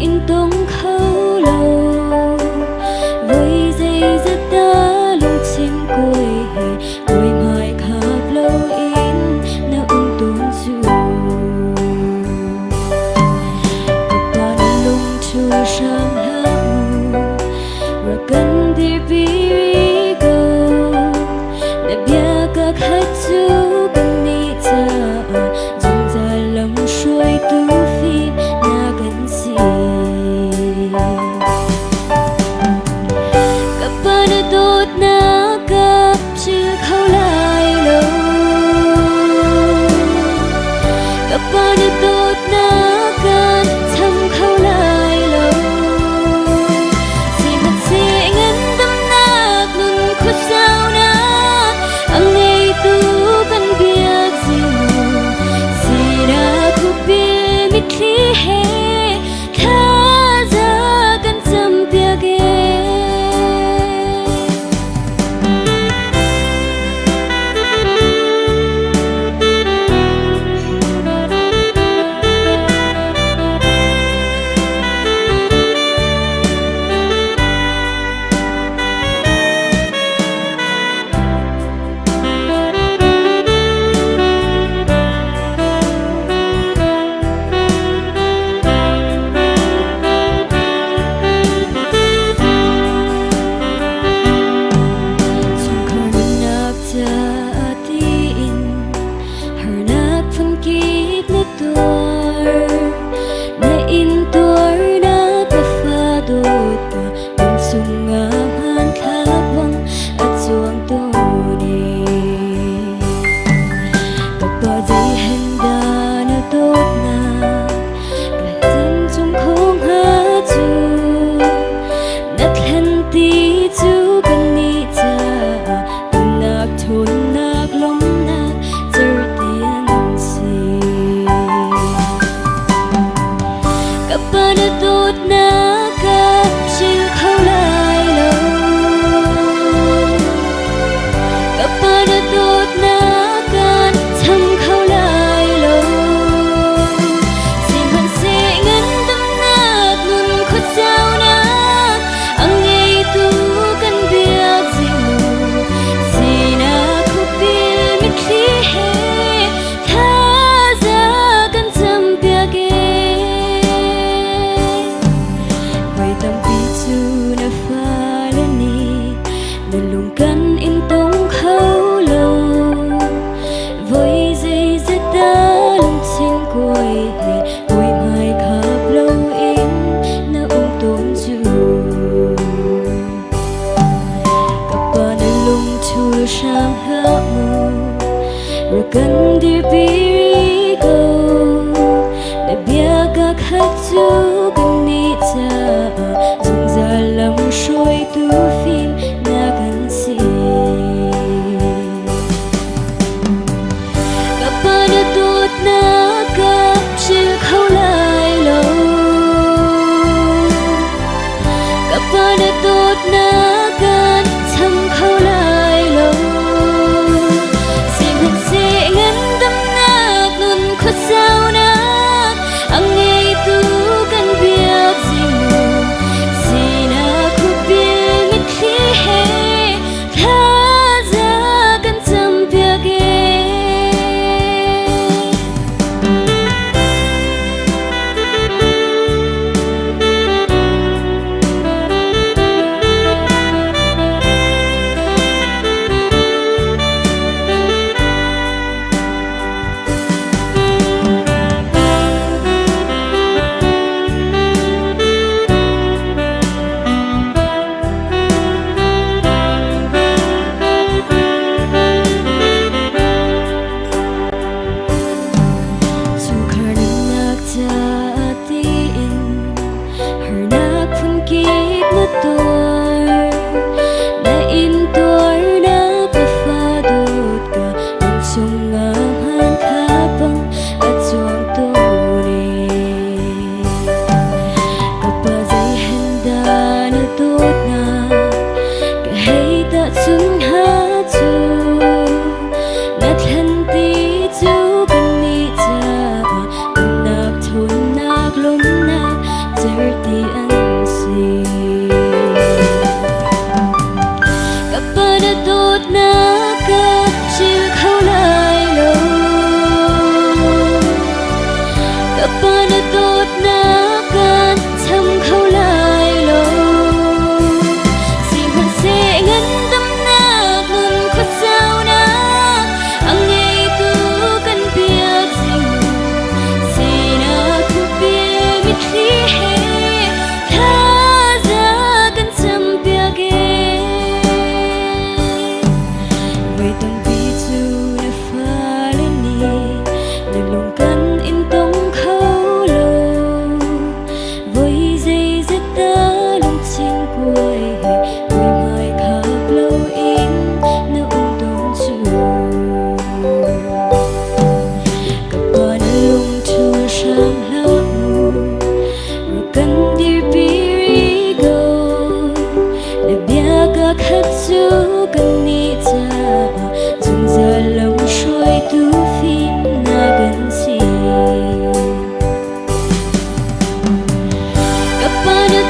in tông khâu lâu với dây rất ta lung chim cuối tuổi mai khắp lâu in na tôn du các bạn lung chu sang hao và cần đi biri go để bia các khách du cần đi cha dùng ra lòng xuôi tu phi na gần gì các bạn tốt na gặp chưa khâu lại lâu các bạn tốt na gần thầm khâu lại lâu chỉ mặt sẽ ngân tâm nát luôn khuất sao na anh ấy tu cần biết gì gì đã khu biết mít khí hè tha ra cần chăm bia ghé cần đi biri go để bia các khách du cần đi cha dùng ra lòng xuôi tu phim na gần gì các bạn tốt na gặp chưa khâu lại lâu các bạn tốt na gần thầm khâu lại lâu sao na anh ấy tu cần biết gì gì na khu biết mít khí hè tha ra cần chăm bia ghé Hãy subscribe dear birigo le biak khát chú cần ni cha dùng giờ lòng trôi tu phim na gần si kapana